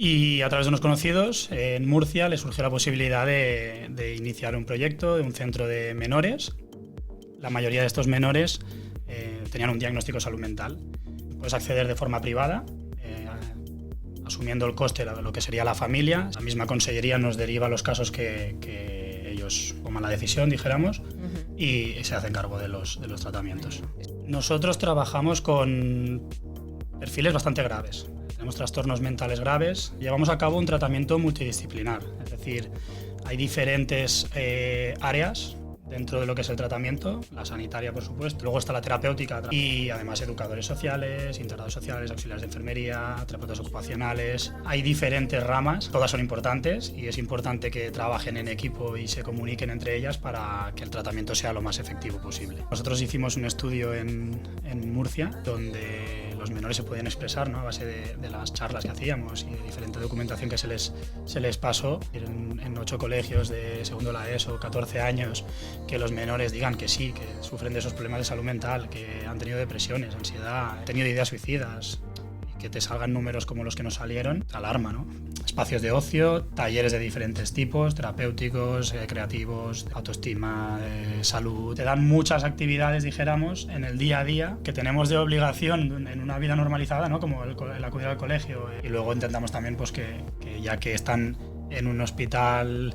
Y a través de unos conocidos, en Murcia le surgió la posibilidad de iniciar un proyecto de un centro de menores. La mayoría de estos menores tenían un diagnóstico de salud mental. Puedes acceder de forma privada, asumiendo el coste de lo que sería la familia. La misma consellería nos deriva los casos que ellos toman la decisión, dijéramos, y se hacen cargo de los tratamientos. Nosotros trabajamos con perfiles bastante graves. Tenemos trastornos mentales graves. Llevamos a cabo un tratamiento multidisciplinar, es decir, hay diferentes áreas dentro de lo que es el tratamiento, la sanitaria por supuesto, luego está la terapéutica y además educadores sociales, internados sociales, auxiliares de enfermería, terapeutas ocupacionales. Hay diferentes ramas, todas son importantes y es importante que trabajen en equipo y se comuniquen entre ellas para que el tratamiento sea lo más efectivo posible. Nosotros hicimos un estudio en Murcia donde los menores se podían expresar, ¿no?, a base de las charlas que hacíamos y de diferente documentación que se les pasó en 8 colegios de segundo la ESO, 14 años, que los menores digan que sí, que sufren de esos problemas de salud mental, que han tenido depresiones, ansiedad, han tenido ideas suicidas, y que te salgan números como los que nos salieron, alarma, ¿no? Espacios de ocio, talleres de diferentes tipos, terapéuticos, creativos, autoestima, salud. Te dan muchas actividades, dijéramos, en el día a día que tenemos de obligación en una vida normalizada, ¿no?, como el acudir al colegio. Y luego intentamos también pues, que ya que están en un hospital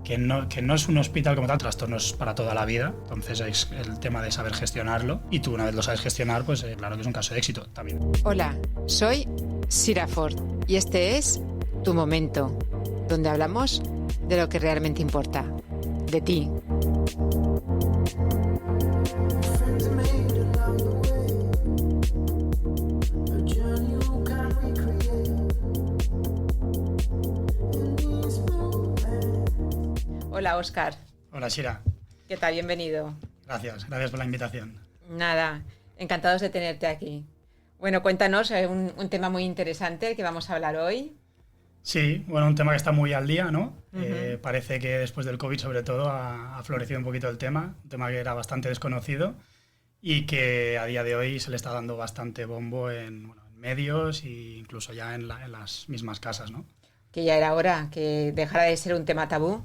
que no es un hospital como tal, trastornos para toda la vida, entonces es el tema de saber gestionarlo y tú una vez lo sabes gestionar, pues claro que es un caso de éxito también. Hola, soy Sira Ford y este es Tu Momento, donde hablamos de lo que realmente importa, de ti. Hola, Óscar. Hola, Sira. ¿Qué tal? Bienvenido. Gracias por la invitación. Nada, encantados de tenerte aquí. Bueno, cuéntanos un tema muy interesante que vamos a hablar hoy. Sí, bueno, un tema que está muy al día, ¿no? Parece que después del COVID, sobre todo, ha florecido un poquito el tema, un tema que era bastante desconocido y que a día de hoy se le está dando bastante bombo en medios e incluso ya en las mismas casas, ¿no? Que ya era hora que dejara de ser un tema tabú.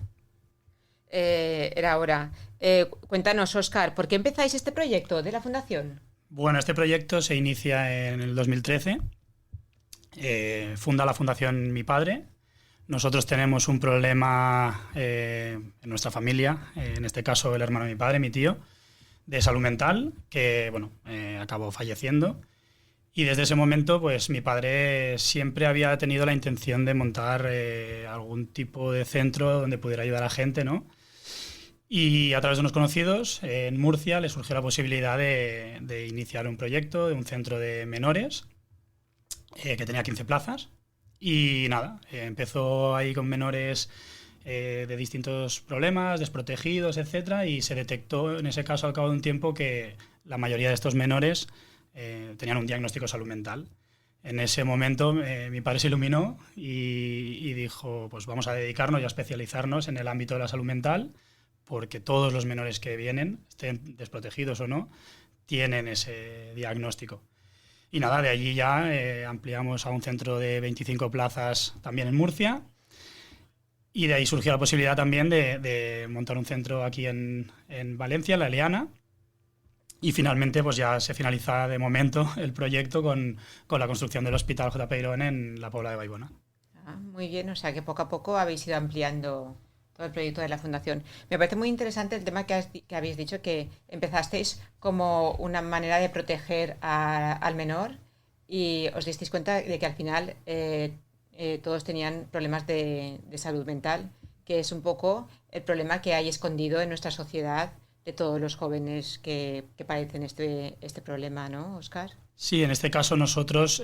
Era hora. Cuéntanos, Óscar, ¿por qué empezáis este proyecto de la Fundación? Bueno, este proyecto se inicia en el 2013. Funda la Fundación mi padre. Nosotros tenemos un problema en nuestra familia, en este caso el hermano de mi padre, mi tío, de salud mental, que bueno, acabó falleciendo. Y desde ese momento, pues mi padre siempre había tenido la intención de montar algún tipo de centro donde pudiera ayudar a gente, ¿no? Y a través de unos conocidos, en Murcia le surgió la posibilidad de iniciar un proyecto de un centro de menores que tenía 15 plazas. Y nada, empezó ahí con menores de distintos problemas, desprotegidos, etcétera, y se detectó en ese caso al cabo de un tiempo que la mayoría de estos menores tenían un diagnóstico de salud mental. En ese momento mi padre se iluminó y dijo, pues vamos a dedicarnos y a especializarnos en el ámbito de la salud mental, porque todos los menores que vienen, estén desprotegidos o no, tienen ese diagnóstico. Y nada, de allí ya ampliamos a un centro de 25 plazas también en Murcia, y de ahí surgió la posibilidad también de montar un centro aquí en Valencia, en La Eliana, y finalmente pues ya se finaliza de momento el proyecto con la construcción del Hospital J.P. Irón en la Pobla de Vallbona. Muy bien, o sea que poco a poco habéis ido ampliando todo el proyecto de la Fundación. Me parece muy interesante el tema que habéis dicho, que empezasteis como una manera de proteger al menor y os disteis cuenta de que al final todos tenían problemas de salud mental, que es un poco el problema que hay escondido en nuestra sociedad de todos los jóvenes que padecen este problema, ¿no, Óscar? Sí, en este caso nosotros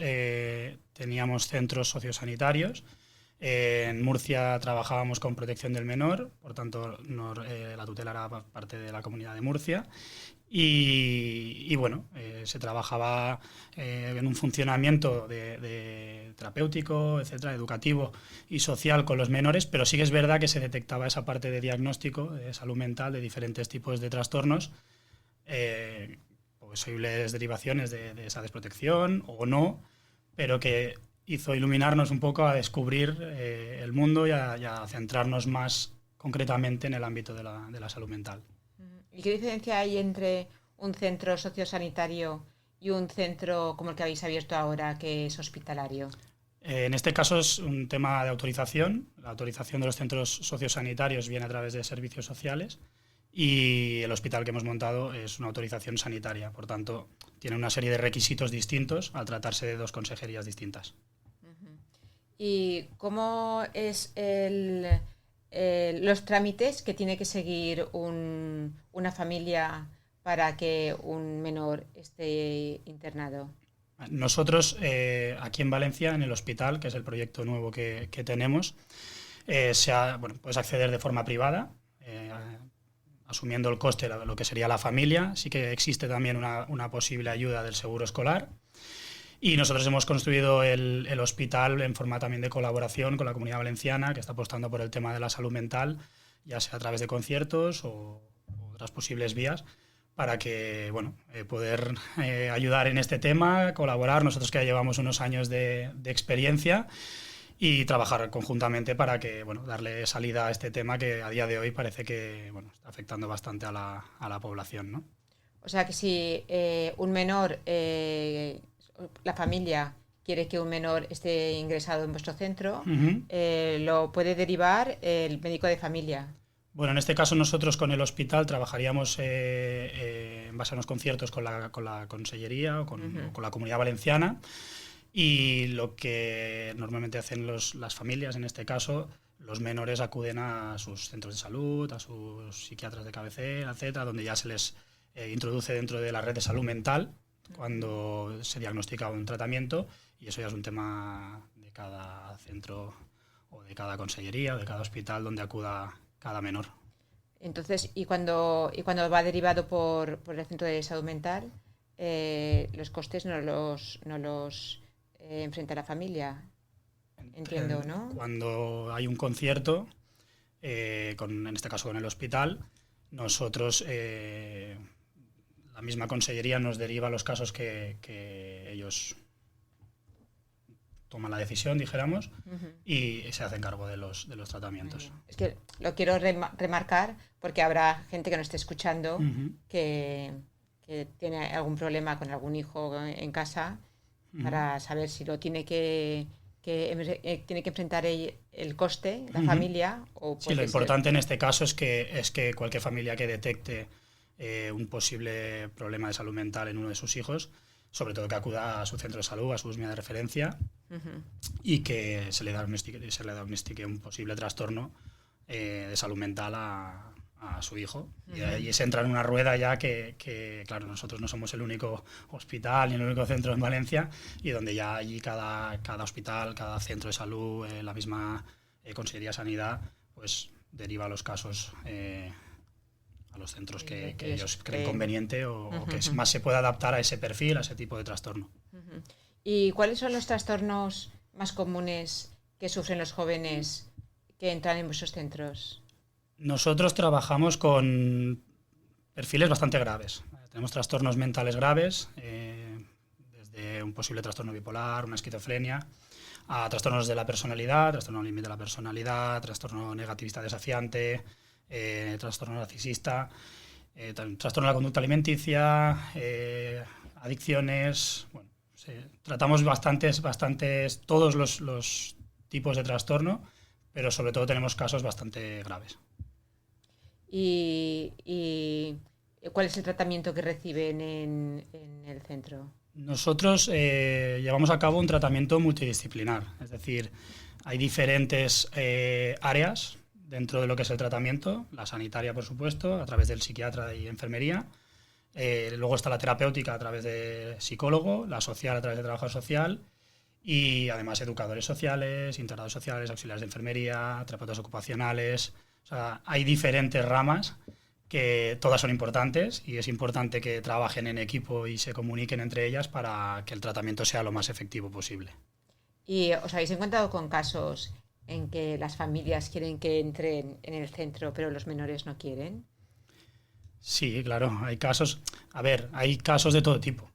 teníamos centros sociosanitarios. En Murcia trabajábamos con protección del menor, por tanto la tutela era parte de la Comunidad de Murcia y bueno, se trabajaba en un funcionamiento de terapéutico, etcétera, educativo y social con los menores, pero sí que es verdad que se detectaba esa parte de diagnóstico de salud mental de diferentes tipos de trastornos, posibles derivaciones de esa desprotección o no, pero que hizo iluminarnos un poco a descubrir el mundo y a centrarnos más concretamente en el ámbito de la salud mental. ¿Y qué diferencia hay entre un centro sociosanitario y un centro como el que habéis abierto ahora, que es hospitalario? En este caso es un tema de autorización. La autorización de los centros sociosanitarios viene a través de servicios sociales y el hospital que hemos montado es una autorización sanitaria. Por tanto, tiene una serie de requisitos distintos al tratarse de dos consejerías distintas. ¿Y cómo es los trámites que tiene que seguir una familia para que un menor esté internado? Nosotros, aquí en Valencia, en el hospital, que es el proyecto nuevo que tenemos, puedes acceder de forma privada, asumiendo el coste de lo que sería la familia. Sí que existe también una posible ayuda del seguro escolar. Y nosotros hemos construido el hospital en forma también de colaboración con la Comunidad Valenciana, que está apostando por el tema de la salud mental, ya sea a través de conciertos o otras posibles vías, para que poder ayudar en este tema, colaborar, nosotros que ya llevamos unos años de experiencia, y trabajar conjuntamente para que darle salida a este tema que a día de hoy parece que está afectando bastante a la población, ¿no? O sea que si un menor, la familia quiere que un menor esté ingresado en vuestro centro, lo puede derivar el médico de familia. Bueno, en este caso nosotros con el hospital trabajaríamos en base a unos conciertos con la Consellería o con la Comunidad Valenciana, y lo que normalmente hacen las familias, en este caso, los menores acuden a sus centros de salud, a sus psiquiatras de cabecera, etcétera, donde ya se les introduce dentro de la red de salud mental cuando se diagnostica un tratamiento, y eso ya es un tema de cada centro o de cada consellería o de cada hospital donde acuda cada menor. Entonces, y cuando va derivado por el centro de salud mental, los costes no los enfrenta la familia, entiendo, ¿no? Cuando hay un concierto, en este caso con el hospital, nosotros, la misma consellería nos deriva los casos que ellos toman la decisión, dijéramos, y se hacen cargo de los tratamientos. Es que lo quiero remarcar porque habrá gente que nos esté escuchando que tiene algún problema con algún hijo en casa, para saber si lo tiene que enfrentar el coste, la familia. Sí, lo importante en este caso es que cualquier familia que detecte un posible problema de salud mental en uno de sus hijos, sobre todo que acuda a su centro de salud, a su SMIA de referencia, y que se le diagnostique un posible trastorno de salud mental a su hijo. Y se entra en una rueda ya que, claro, nosotros no somos el único hospital ni el único centro en Valencia, y donde ya allí cada hospital, cada centro de salud, la misma Consellería de Sanidad, pues deriva los casos a los centros que ellos creen conveniente o que más se pueda adaptar a ese perfil, a ese tipo de trastorno. ¿Y cuáles son los trastornos más comunes que sufren los jóvenes que entran en vuestros centros? Nosotros trabajamos con perfiles bastante graves. Tenemos trastornos mentales graves, desde un posible trastorno bipolar, una esquizofrenia, a trastornos de la personalidad, trastorno límite de la personalidad, trastorno negativista desafiante, trastorno narcisista, trastorno de la conducta alimenticia, adicciones. Bueno, tratamos bastantes todos los tipos de trastorno, pero sobre todo tenemos casos bastante graves. ¿Y cuál es el tratamiento que reciben en el centro? Nosotros llevamos a cabo un tratamiento multidisciplinar, es decir, hay diferentes áreas dentro de lo que es el tratamiento, la sanitaria, por supuesto, a través del psiquiatra y enfermería. Luego está la terapéutica a través de psicólogo, la social a través de trabajador social, y además educadores sociales, integrados sociales, auxiliares de enfermería, terapeutas ocupacionales. O sea, hay diferentes ramas que todas son importantes, y es importante que trabajen en equipo y se comuniquen entre ellas para que el tratamiento sea lo más efectivo posible. ¿Y os habéis encontrado con casos en que las familias quieren que entren en el centro pero los menores no quieren? Sí, claro, hay casos. A ver, hay casos de todo tipo.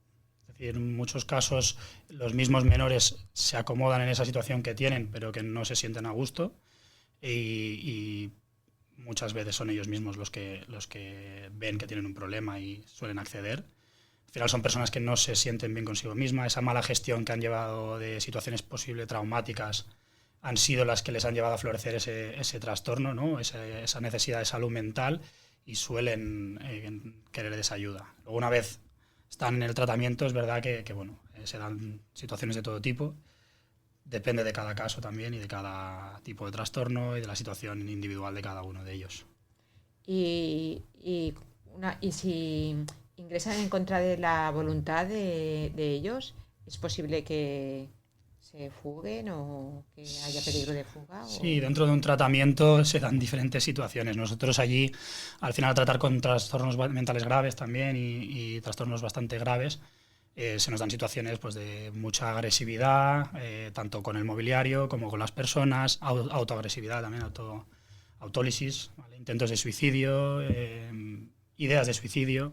Es decir, en muchos casos los mismos menores se acomodan en esa situación que tienen, pero que no se sienten a gusto y muchas veces son ellos mismos los que ven que tienen un problema y suelen acceder. Al final son personas que no se sienten bien consigo mismas, esa mala gestión que han llevado de situaciones posibles traumáticas han sido las que les han llevado a florecer ese trastorno, ¿no? Esa necesidad de salud mental, y suelen querer esa ayuda. Luego, una vez están en el tratamiento, es verdad que bueno, se dan situaciones de todo tipo. Depende de cada caso también y de cada tipo de trastorno y de la situación individual de cada uno de ellos. Y si ingresan en contra de la voluntad de ellos, ¿es posible que se fuguen o que haya peligro de fuga? Sí, dentro de un tratamiento se dan diferentes situaciones. Nosotros allí, al final, tratar con trastornos mentales graves también y trastornos bastante graves, se nos dan situaciones pues, de mucha agresividad, tanto con el mobiliario como con las personas, autoagresividad también, autólisis, ¿vale? Intentos de suicidio, ideas de suicidio,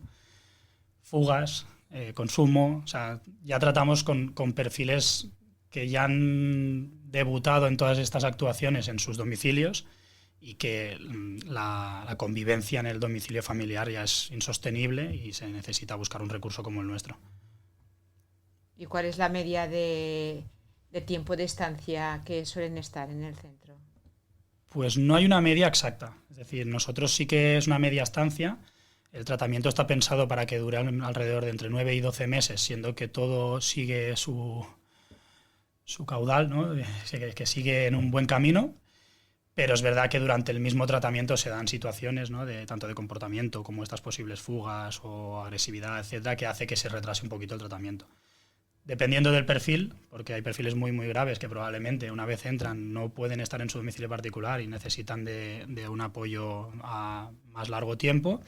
fugas, consumo. O sea, ya tratamos con perfiles que ya han debutado en todas estas actuaciones en sus domicilios y que la convivencia en el domicilio familiar ya es insostenible y se necesita buscar un recurso como el nuestro. ¿Y cuál es la media de tiempo de estancia que suelen estar en el centro? Pues no hay una media exacta. Es decir, nosotros sí que es una media estancia. El tratamiento está pensado para que dure alrededor de entre 9 y 12 meses, siendo que todo sigue su caudal, ¿no? Que sigue en un buen camino. Pero es verdad que durante el mismo tratamiento se dan situaciones, ¿no? Tanto de comportamiento como estas posibles fugas o agresividad, etcétera, que hace que se retrase un poquito el tratamiento. Dependiendo del perfil, porque hay perfiles muy, muy graves que probablemente una vez entran no pueden estar en su domicilio particular y necesitan de un apoyo a más largo tiempo.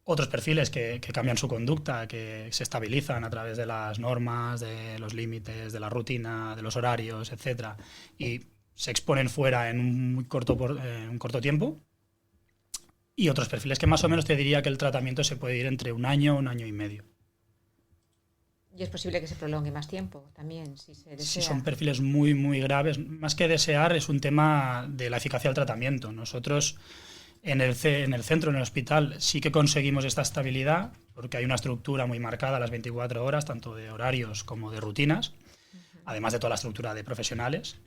Otros perfiles que cambian su conducta, que se estabilizan a través de las normas, de los límites, de la rutina, de los horarios, etcétera, y se exponen fuera en un corto tiempo. Y otros perfiles que más o menos te diría que el tratamiento se puede ir entre un año y medio. Y es posible que se prolongue más tiempo también, si se desea. Si son perfiles muy, muy graves, más que desear, es un tema de la eficacia del tratamiento. Nosotros en el centro, en el hospital, sí que conseguimos esta estabilidad, porque hay una estructura muy marcada a las 24 horas, tanto de horarios como de rutinas, además de toda la estructura de profesionales.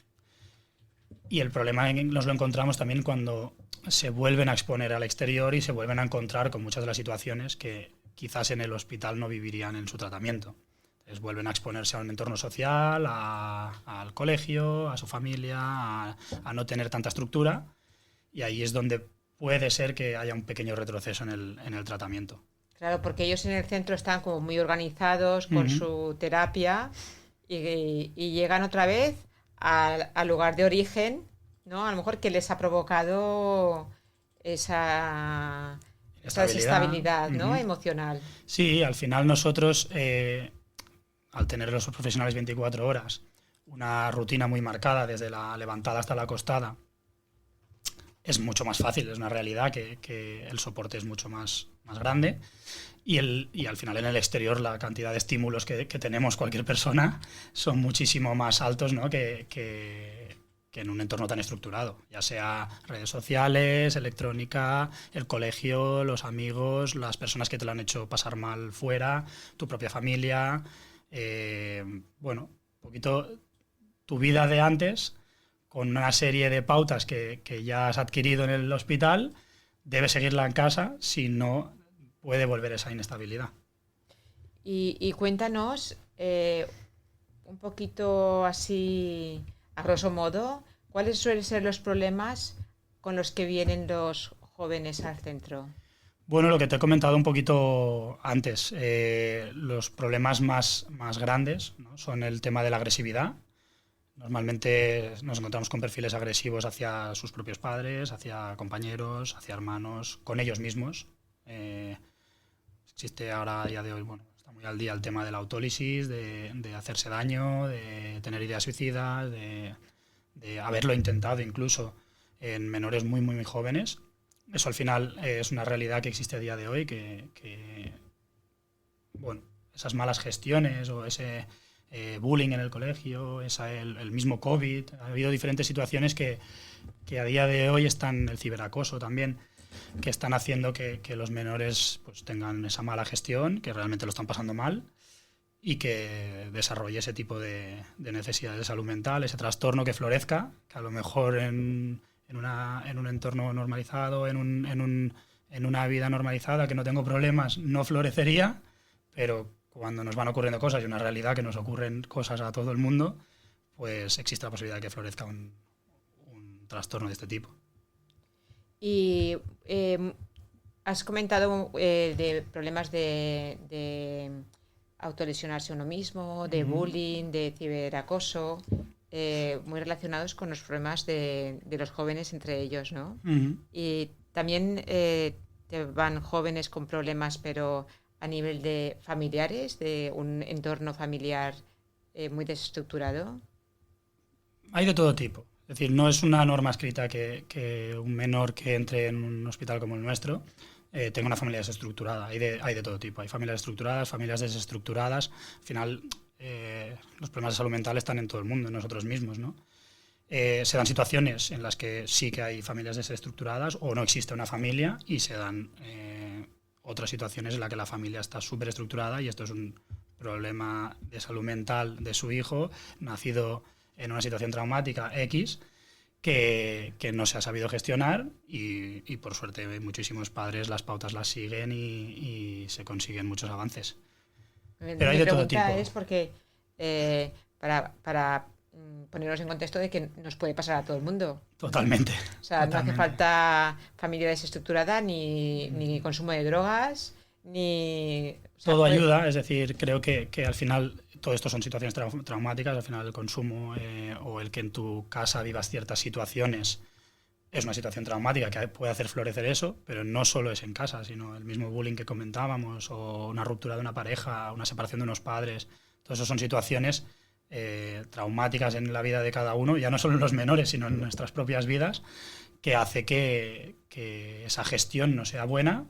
Y el problema nos lo encontramos también cuando se vuelven a exponer al exterior y se vuelven a encontrar con muchas de las situaciones que quizás en el hospital no vivirían en su tratamiento. Entonces vuelven a exponerse a un entorno social, al colegio, a su familia, a no tener tanta estructura, y ahí es donde puede ser que haya un pequeño retroceso en el tratamiento. Claro, porque ellos en el centro están como muy organizados con su terapia y llegan otra vez al lugar de origen, ¿no? A lo mejor que les ha provocado esa desestabilidad, ¿no? Emocional. Sí, al final nosotros, al tener los profesionales 24 horas, una rutina muy marcada desde la levantada hasta la acostada, es mucho más fácil, es una realidad que el soporte es mucho más grande y al final en el exterior la cantidad de estímulos que tenemos cualquier persona son muchísimo más altos, ¿no? que en un entorno tan estructurado, ya sea redes sociales, electrónica, el colegio, los amigos, las personas que te lo han hecho pasar mal fuera, tu propia familia, bueno, un poquito tu vida de antes, con una serie de pautas que ya has adquirido en el hospital, debes seguirla en casa, si no puede volver esa inestabilidad. Y cuéntanos un poquito así, a grosso modo, ¿cuáles suelen ser los problemas con los que vienen los jóvenes al centro? Bueno, lo que te he comentado un poquito antes, los problemas más grandes, ¿no? Son el tema de la agresividad. Normalmente nos encontramos con perfiles agresivos hacia sus propios padres, hacia compañeros, hacia hermanos, con ellos mismos. Existe ahora, a día de hoy, bueno, está muy al día el tema de la autólisis, de hacerse daño, de tener ideas suicidas, de haberlo intentado incluso en menores muy, muy, muy jóvenes. Eso al final es una realidad que existe a día de hoy, que bueno, esas malas gestiones o ese bullying en el colegio, el mismo COVID. Ha habido diferentes situaciones que a día de hoy están, el ciberacoso también, que están haciendo que los menores pues tengan esa mala gestión, que realmente lo están pasando mal y que desarrolle ese tipo de necesidades de salud mental, ese trastorno que florezca, que a lo mejor en un entorno normalizado, en una vida normalizada, que no tengo problemas, no florecería, pero cuando nos van ocurriendo cosas y una realidad que nos ocurren cosas a todo el mundo, pues existe la posibilidad de que florezca un trastorno de este tipo. Y has comentado de problemas de autolesionarse uno mismo, de bullying, de ciberacoso, muy relacionados con los problemas de los jóvenes entre ellos, ¿no? Y también te van jóvenes con problemas, pero a nivel de familiares, de un entorno familiar muy desestructurado. Hay de todo tipo. Es decir, no es una norma escrita que un menor que entre en un hospital como el nuestro tenga una familia desestructurada. Hay de todo tipo. Hay familias estructuradas, familias desestructuradas. Al final, los problemas de salud mental están en todo el mundo, en nosotros mismos, ¿no? Se dan situaciones en las que sí que hay familias desestructuradas o no existe una familia, y se dan otras situaciones en las que la familia está súper estructurada y esto es un problema de salud mental de su hijo, nacido en una situación traumática X, que no se ha sabido gestionar y por suerte muchísimos padres las pautas las siguen y se consiguen muchos avances. Pero hay de todo tipo. Mi pregunta es porque para ponernos en contexto de que nos puede pasar a todo el mundo. Totalmente. O sea, totalmente. No hace falta familia desestructurada, ni consumo de drogas, ni... O sea, todo ayuda, es decir, creo que al final todo esto son situaciones traumáticas, al final el consumo o el que en tu casa vivas ciertas situaciones es una situación traumática que puede hacer florecer eso, pero no solo es en casa, sino el mismo bullying que comentábamos o una ruptura de una pareja, una separación de unos padres. Todo eso son situaciones traumáticas en la vida de cada uno, ya no solo en los menores, sino en nuestras propias vidas, que hace que esa gestión no sea buena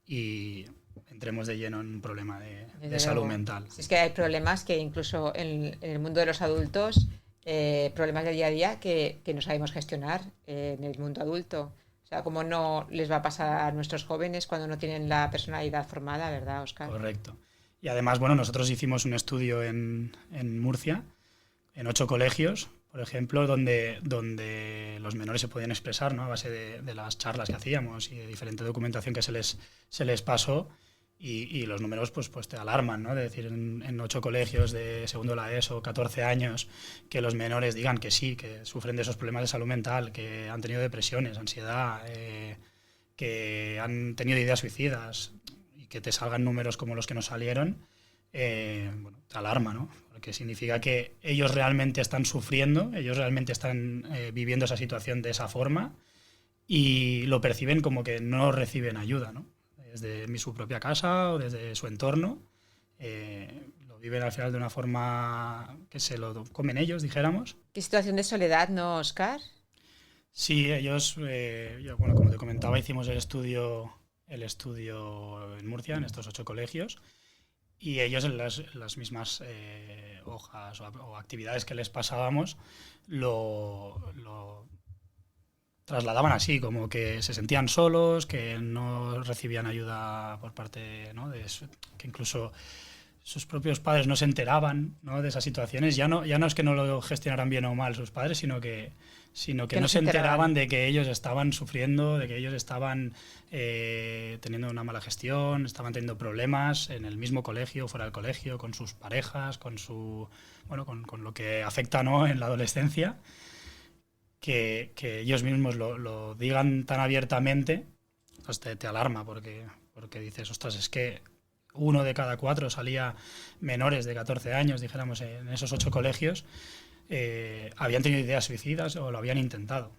y entremos de lleno en un problema de salud mental. Si es que hay problemas que incluso en el mundo de los adultos, problemas del día a día que no sabemos gestionar en el mundo adulto. O sea, como no les va a pasar a nuestros jóvenes cuando no tienen la personalidad formada, ¿verdad, Óscar? Correcto. Y además, bueno, nosotros hicimos un estudio en Murcia, en 8 colegios, por ejemplo, donde los menores se podían expresar, ¿no? A base de las charlas que hacíamos y de diferente documentación que se les pasó. Y los números pues te alarman, ¿no? De decir, en 8 colegios de segundo de la ESO, 14 años, que los menores digan que sí, que sufren de esos problemas de salud mental, que han tenido depresiones, ansiedad, que han tenido ideas suicidas, y que te salgan números como los que nos salieron, bueno, te alarma, ¿no? Porque significa que ellos realmente están sufriendo, ellos realmente están viviendo esa situación de esa forma y lo perciben como que no reciben ayuda, ¿no? Desde su propia casa o desde su entorno, lo viven al final de una forma que se lo comen ellos, dijéramos. ¿Qué situación de soledad, no, Óscar? Sí, ellos, bueno, como te comentaba, hicimos el estudio en Murcia, en estos 8 colegios, y ellos en las mismas hojas o actividades que les pasábamos lo trasladaban así, como que se sentían solos, que no recibían ayuda por parte, ¿no? Que incluso sus propios padres no se enteraban, ¿no? De esas situaciones. Ya no es que no lo gestionaran bien o mal sus padres, sino que no se enteraban de que ellos estaban sufriendo, de que ellos estaban teniendo una mala gestión, estaban teniendo problemas en el mismo colegio, fuera del colegio, con sus parejas, con lo que afecta, ¿no? En la adolescencia. Que ellos mismos lo digan tan abiertamente, pues te alarma porque dices, ostras, es que 1 de cada 4 salía menores de 14 años, dijéramos, en esos 8 colegios, habían tenido ideas suicidas o lo habían intentado.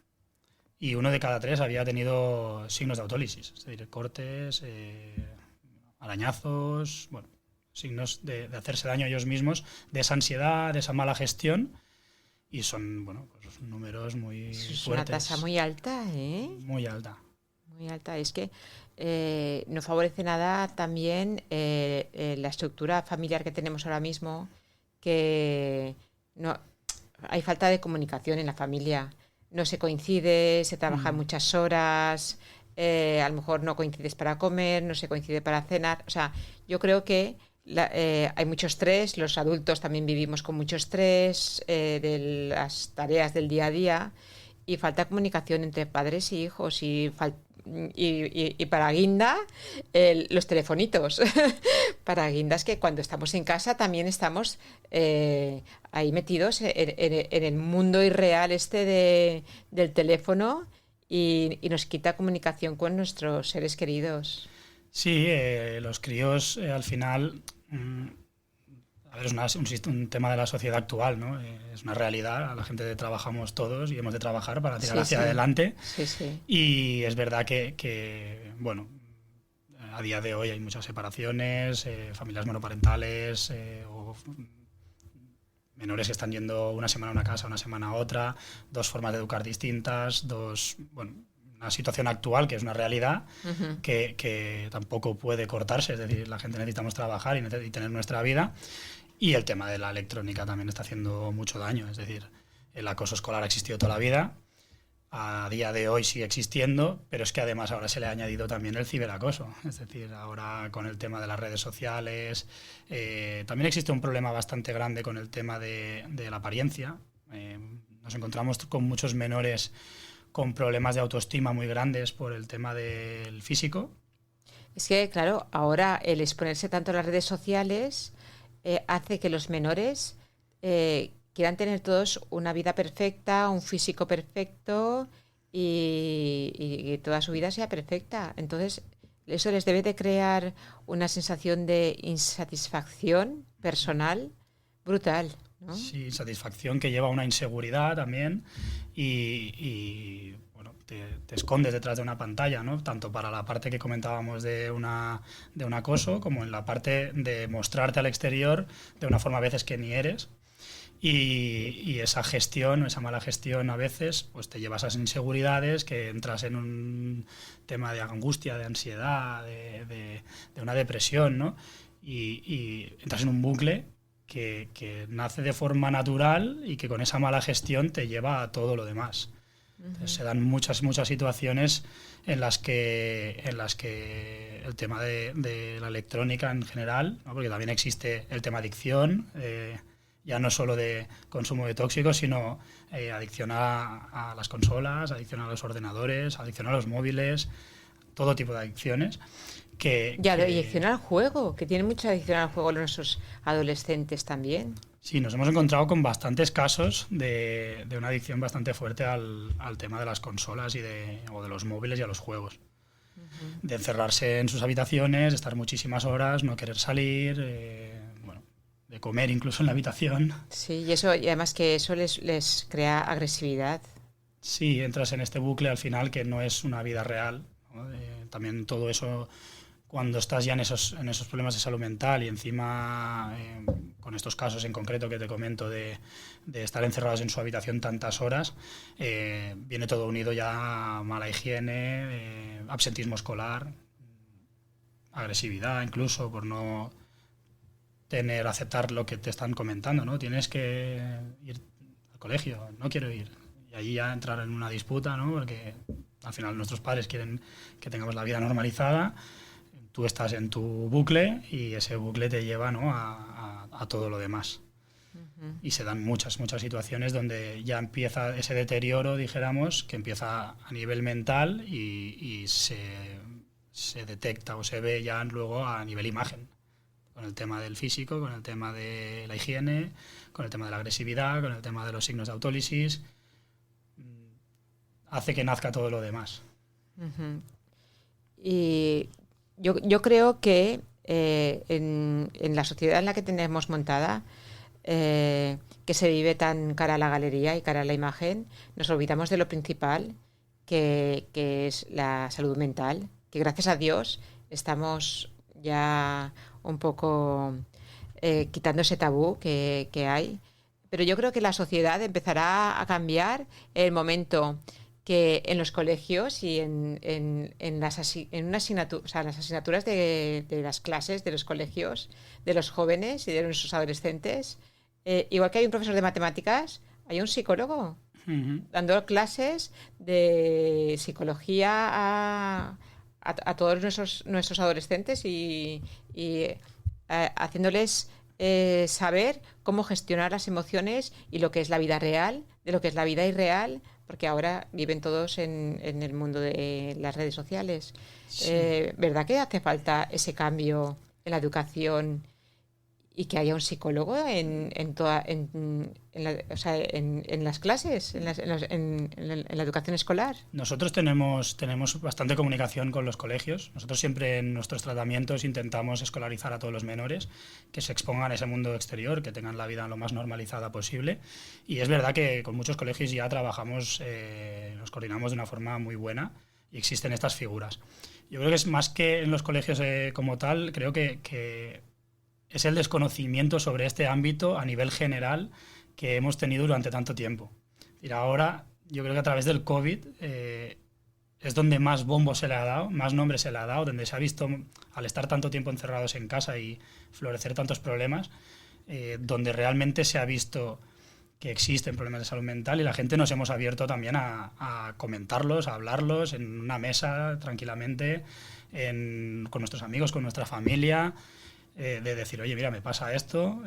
Y 1 de cada 3 había tenido signos de autólisis, es decir, cortes, arañazos, bueno, signos de hacerse daño a ellos mismos, de esa ansiedad, de esa mala gestión. Y son, bueno, pues números muy fuertes. Es una tasa muy alta, ¿eh? Muy alta. muy alta. Es que no favorece nada también la estructura familiar que tenemos ahora mismo, que no hay falta de comunicación en la familia. No se coincide, se trabaja muchas horas, a lo mejor no coincides para comer, no se coincide para cenar. O sea, yo creo que hay mucho estrés, los adultos también vivimos con mucho estrés de las tareas del día a día y falta comunicación entre padres y hijos y para guinda los telefonitos. Para guindas que cuando estamos en casa también estamos ahí metidos en el mundo irreal del teléfono y nos quita comunicación con nuestros seres queridos. Sí, los críos al final, a ver, es un tema de la sociedad actual, ¿no? Es una realidad, la gente trabajamos todos y hemos de trabajar para tirar hacia adelante. Sí, sí. Y es verdad bueno, a día de hoy hay muchas separaciones, familias monoparentales o menores que están yendo una semana a una casa, una semana a otra, dos formas de educar distintas, bueno, una situación actual que es una realidad que tampoco puede cortarse, es decir, la gente necesitamos trabajar y tener nuestra vida, y el tema de la electrónica también está haciendo mucho daño, es decir, el acoso escolar ha existido toda la vida, a día de hoy sigue existiendo, pero es que además ahora se le ha añadido también el ciberacoso, es decir, ahora con el tema de las redes sociales, también existe un problema bastante grande con el tema de la apariencia, nos encontramos con muchos menores con problemas de autoestima muy grandes por el tema del físico. Es que, claro, ahora el exponerse tanto a las redes sociales hace que los menores quieran tener todos una vida perfecta, un físico perfecto y toda su vida sea perfecta. Entonces, eso les debe de crear una sensación de insatisfacción personal brutal, ¿no? Sí, insatisfacción que lleva a una inseguridad también y bueno, te escondes detrás de una pantalla, ¿no? Tanto para la parte que comentábamos de un acoso como en la parte de mostrarte al exterior de una forma a veces que ni eres. Y esa gestión, esa mala gestión a veces, pues te lleva a esas inseguridades, que entras en un tema de angustia, de ansiedad, de una depresión, ¿no? Y entras en un bucle que nace de forma natural y que con esa mala gestión te lleva a todo lo demás. Entonces, se dan muchas situaciones en las que el tema de la electrónica en general, ¿no? Porque también existe el tema adicción, ya no solo de consumo de tóxicos, sino adicción a las consolas, adicción a los ordenadores, adicción a los móviles, todo tipo de adicciones. La adicción al juego, que tiene mucha adicción al juego nuestros adolescentes también. Sí, nos hemos encontrado con bastantes casos de una adicción bastante fuerte al tema de las consolas o de los móviles y a los juegos. De encerrarse en sus habitaciones, estar muchísimas horas, no querer salir, de comer incluso en la habitación. Sí, y además que eso les crea agresividad. Sí, entras en este bucle al final que no es una vida real, ¿no? También todo eso, cuando estás ya en esos problemas de salud mental y encima con estos casos en concreto que te comento de estar encerrados en su habitación tantas horas, viene todo unido ya a mala higiene, absentismo escolar, agresividad incluso por no aceptar lo que te están comentando, ¿no? Tienes que ir al colegio, no quiero ir. Y allí ya entrar en una disputa, ¿no? Porque al final nuestros padres quieren que tengamos la vida normalizada, tú estás en tu bucle y ese bucle te lleva, ¿no? a todo lo demás. Y se dan muchas situaciones donde ya empieza ese deterioro, dijéramos, que empieza a nivel mental y se detecta o se ve ya luego a nivel imagen. Con el tema del físico, con el tema de la higiene, con el tema de la agresividad, con el tema de los signos de autólisis, hace que nazca todo lo demás. Y yo creo que en la sociedad en la que tenemos montada, que se vive tan cara a la galería y cara a la imagen, nos olvidamos de lo principal, que es la salud mental, que gracias a Dios estamos ya un poco quitando ese tabú que hay. Pero yo creo que la sociedad empezará a cambiar el momento que en los colegios y en las asignaturas de las clases de los colegios, de los jóvenes y de nuestros adolescentes, igual que hay un profesor de matemáticas, hay un psicólogo dando clases de psicología a todos nuestros adolescentes y haciéndoles saber cómo gestionar las emociones y lo que es la vida real, de lo que es la vida irreal, porque ahora viven todos en el mundo de las redes sociales. Sí. ¿Verdad que hace falta ese cambio en la educación y que haya un psicólogo en las clases, en la educación escolar? Nosotros tenemos bastante comunicación con los colegios. Nosotros siempre en nuestros tratamientos intentamos escolarizar a todos los menores, que se expongan a ese mundo exterior, que tengan la vida lo más normalizada posible. Y es verdad que con muchos colegios ya trabajamos, nos coordinamos de una forma muy buena y existen estas figuras. Yo creo que es más que en los colegios como tal, creo que es el desconocimiento sobre este ámbito a nivel general que hemos tenido durante tanto tiempo. Y ahora, yo creo que a través del COVID es donde más bombo se le ha dado, más nombre se le ha dado, donde se ha visto, al estar tanto tiempo encerrados en casa y florecer tantos problemas, donde realmente se ha visto que existen problemas de salud mental y la gente nos hemos abierto también a comentarlos, a hablarlos en una mesa tranquilamente, con nuestros amigos, con nuestra familia, de decir, oye, mira, me pasa esto,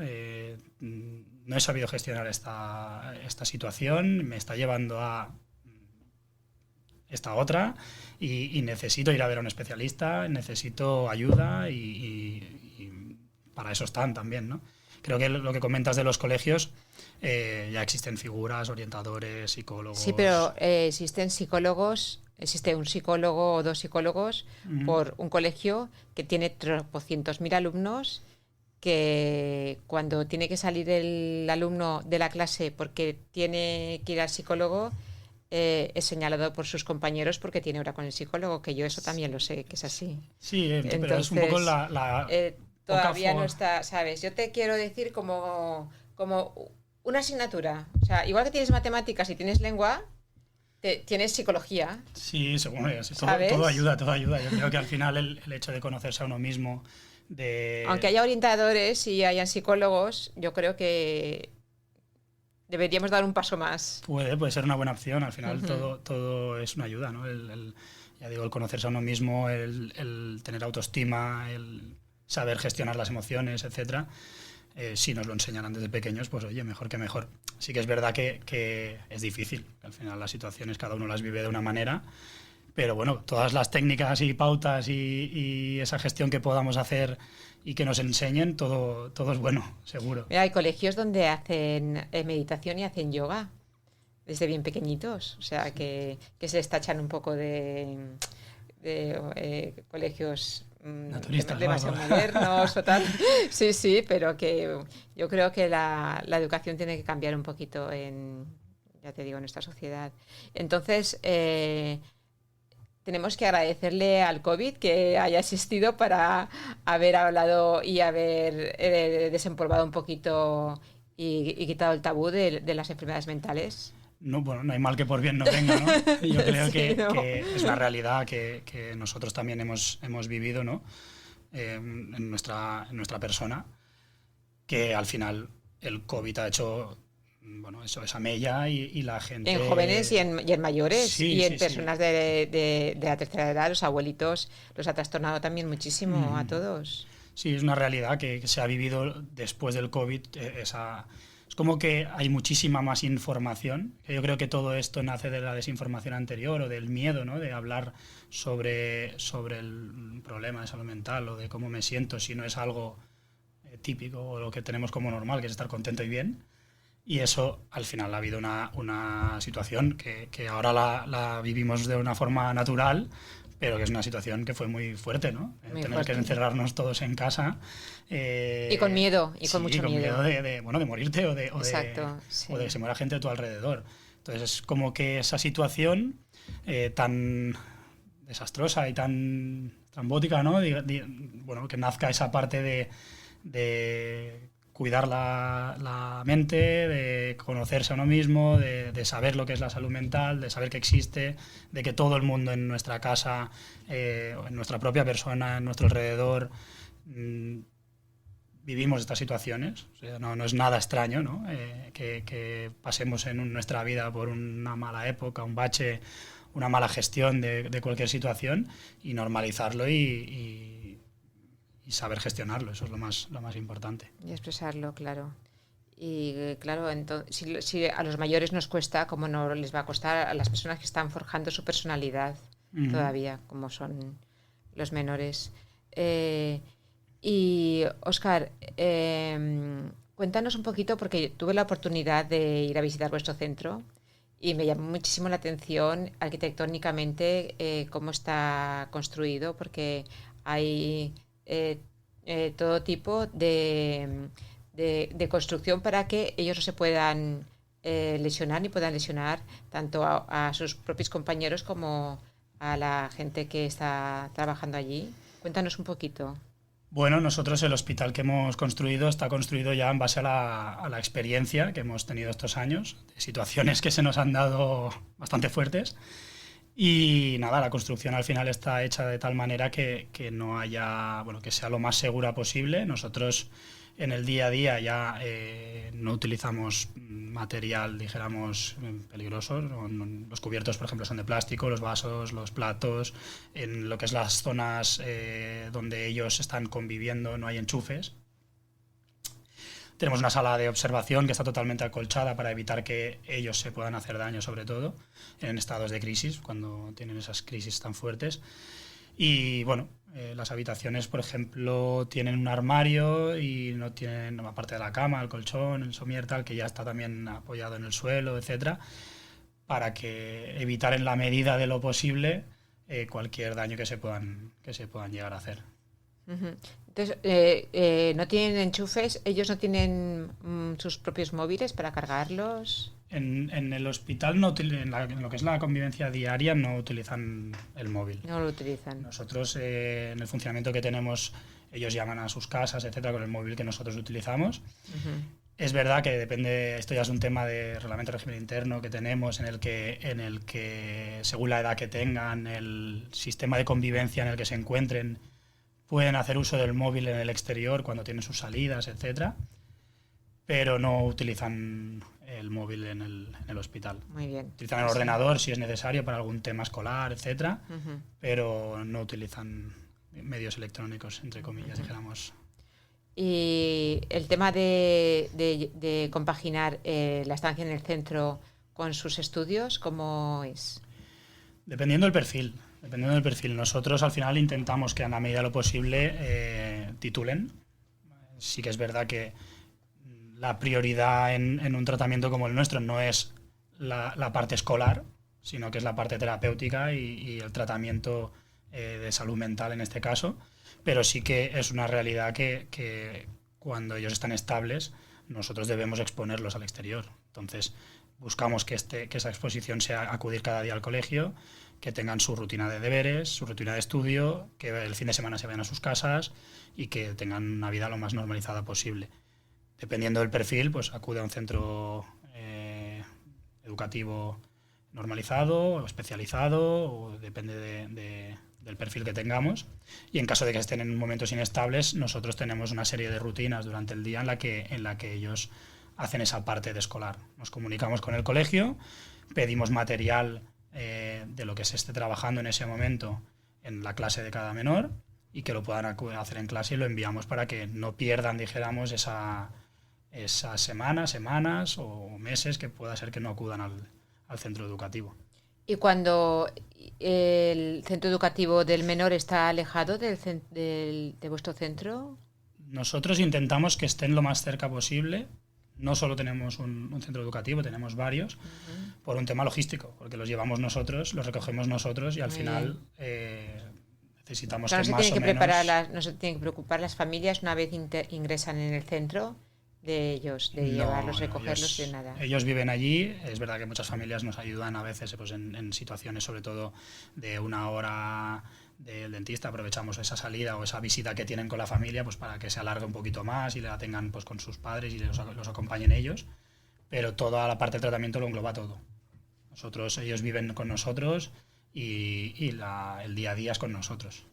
no he sabido gestionar esta situación, me está llevando a esta otra y necesito ir a ver a un especialista, necesito ayuda y para eso están también, ¿no? Creo que lo que comentas de los colegios, ya existen figuras, orientadores, psicólogos. Sí, pero existen psicólogos. Existe un psicólogo o dos psicólogos por un colegio que tiene 300.000 alumnos, que cuando tiene que salir el alumno de la clase porque tiene que ir al psicólogo, es señalado por sus compañeros porque tiene hora con el psicólogo, que yo eso también lo sé, que es así. Sí, entonces, pero es un poco todavía no está, ¿sabes? Yo te quiero decir como una asignatura. O sea, igual que tienes matemáticas y tienes lengua, tienes psicología. Sí, seguro. Todo ayuda. Yo creo que al final el hecho de conocerse a uno mismo, aunque haya orientadores y hayan psicólogos, yo creo que deberíamos dar un paso más. Puede ser una buena opción. Al final todo es una ayuda, ¿no? Ya digo, el conocerse a uno mismo, el tener autoestima, el saber gestionar las emociones, etcétera. Si nos lo enseñaran desde pequeños, pues oye, mejor que mejor. Sí que es verdad que es difícil. Al final las situaciones cada uno las vive de una manera, pero bueno, todas las técnicas y pautas y esa gestión que podamos hacer y que nos enseñen, todo es bueno, seguro. Mira, hay colegios donde hacen meditación y hacen yoga desde bien pequeñitos. O sea, que se les tachan un poco de colegios demasiado modernos o tal. Sí, pero que yo creo que la educación tiene que cambiar un poquito ya te digo, en nuestra sociedad. Entonces, tenemos que agradecerle al COVID que haya existido para haber hablado y haber desempolvado un poquito y quitado el tabú de las enfermedades mentales. No, bueno, no hay mal que por bien no venga, ¿no? Yo creo que es una realidad que nosotros también hemos vivido, ¿no? En nuestra persona, que al final el COVID ha hecho, bueno, esa mella y la gente... En jóvenes y en mayores y en personas de la tercera edad, los abuelitos, los ha trastornado también muchísimo a todos. Sí, es una realidad que se ha vivido después del COVID, Es como que hay muchísima más información. Yo creo que todo esto nace de la desinformación anterior o del miedo, ¿no? De hablar sobre el problema de salud mental o de cómo me siento si no es algo típico o lo que tenemos como normal, que es estar contento y bien. Y eso, al final, ha habido una situación que ahora la vivimos de una forma natural, pero que es una situación que fue muy fuerte, ¿no? Tener que encerrarnos todos en casa. Y con miedo, y con mucho miedo. De morirte o de que se muera gente a tu alrededor. Entonces es como que esa situación tan desastrosa y tan trambótica, ¿no? Bueno, que nazca esa parte de cuidar la mente, de conocerse a uno mismo, de saber lo que es la salud mental, de saber que existe, de que todo el mundo en nuestra casa, en nuestra propia persona, en nuestro alrededor, vivimos estas situaciones. O sea, no es nada extraño, ¿no? Que pasemos en nuestra vida por una mala época, un bache, una mala gestión de cualquier situación, y normalizarlo y saber gestionarlo. Eso es lo más importante. Y expresarlo, claro. Y claro, entonces, si a los mayores nos cuesta, ¿cómo no les va a costar a las personas que están forjando su personalidad todavía, como son los menores? Y Óscar, cuéntanos un poquito, porque tuve la oportunidad de ir a visitar vuestro centro y me llamó muchísimo la atención arquitectónicamente cómo está construido, porque hay todo tipo de construcción para que ellos no se puedan lesionar ni puedan lesionar tanto a sus propios compañeros como a la gente que está trabajando allí. Cuéntanos un poquito. Bueno, nosotros el hospital que hemos construido está construido ya en base a la experiencia que hemos tenido estos años, de situaciones que se nos han dado bastante fuertes. Y nada, la construcción al final está hecha de tal manera que no haya, bueno, que sea lo más segura posible. Nosotros en el día a día ya no utilizamos material, dijéramos, peligroso. Los cubiertos, por ejemplo, son de plástico, los vasos, los platos. En lo que es las zonas donde ellos están conviviendo no hay enchufes. Tenemos una sala de observación que está totalmente acolchada para evitar que ellos se puedan hacer daño, sobre todo en estados de crisis, cuando tienen esas crisis tan fuertes. Y bueno, las habitaciones, por ejemplo, tienen un armario y no tienen, aparte de la cama, el colchón, el somier, tal, que ya está también apoyado en el suelo, etcétera, para que evitar en la medida de lo posible cualquier daño que se puedan llegar a hacer. Uh-huh. Entonces, ¿no tienen enchufes? ¿Ellos no tienen sus propios móviles para cargarlos? En el hospital, en lo que es la convivencia diaria, no utilizan el móvil. No lo utilizan. Nosotros, en el funcionamiento que tenemos, ellos llaman a sus casas, etcétera, con el móvil que nosotros utilizamos. Uh-huh. Es verdad que depende, esto ya es un tema de reglamento de régimen interno que tenemos, en el que según la edad que tengan, el sistema de convivencia en el que se encuentren, pueden hacer uso del móvil en el exterior cuando tienen sus salidas, etcétera, pero no utilizan el móvil en el hospital. Muy bien. Utilizan el ordenador si es necesario para algún tema escolar, etcétera, uh-huh, pero no utilizan medios electrónicos, entre comillas, uh-huh, dijéramos. Y el tema de compaginar la estancia en el centro con sus estudios, ¿cómo es? Dependiendo del perfil. Nosotros al final intentamos que a la medida de lo posible titulen. Sí que es verdad que la prioridad en un tratamiento como el nuestro no es la parte escolar, sino que es la parte terapéutica y el tratamiento de salud mental en este caso. Pero sí que es una realidad que cuando ellos están estables, nosotros debemos exponerlos al exterior. Entonces buscamos que esa exposición sea acudir cada día al colegio, que tengan su rutina de deberes, su rutina de estudio, que el fin de semana se vayan a sus casas y que tengan una vida lo más normalizada posible. Dependiendo del perfil, pues acude a un centro educativo normalizado o especializado, o depende del perfil que tengamos. Y en caso de que estén en momentos inestables, nosotros tenemos una serie de rutinas durante el día en la que ellos hacen esa parte de escolar. Nos comunicamos con el colegio, pedimos material de lo que se esté trabajando en ese momento en la clase de cada menor y que lo puedan hacer en clase, y lo enviamos para que no pierdan, dijéramos, esas semanas o meses que pueda ser que no acudan al centro educativo. ¿Y cuando el centro educativo del menor está alejado de vuestro centro? Nosotros intentamos que estén lo más cerca posible. No solo tenemos un centro educativo, tenemos varios, uh-huh, por un tema logístico, porque los llevamos nosotros, los recogemos nosotros y al final necesitamos que más o menos... No se tienen que preocupar las familias una vez ingresan en el centro de ellos, de llevarlos, recogerlos, de nada. Ellos viven allí. Es verdad que muchas familias nos ayudan a veces pues en situaciones sobre todo de una hora del dentista. Aprovechamos esa salida o esa visita que tienen con la familia pues para que se alargue un poquito más y la tengan pues con sus padres y los acompañen ellos. Pero toda la parte del tratamiento lo engloba todo. Ellos viven con nosotros y el día a día es con nosotros.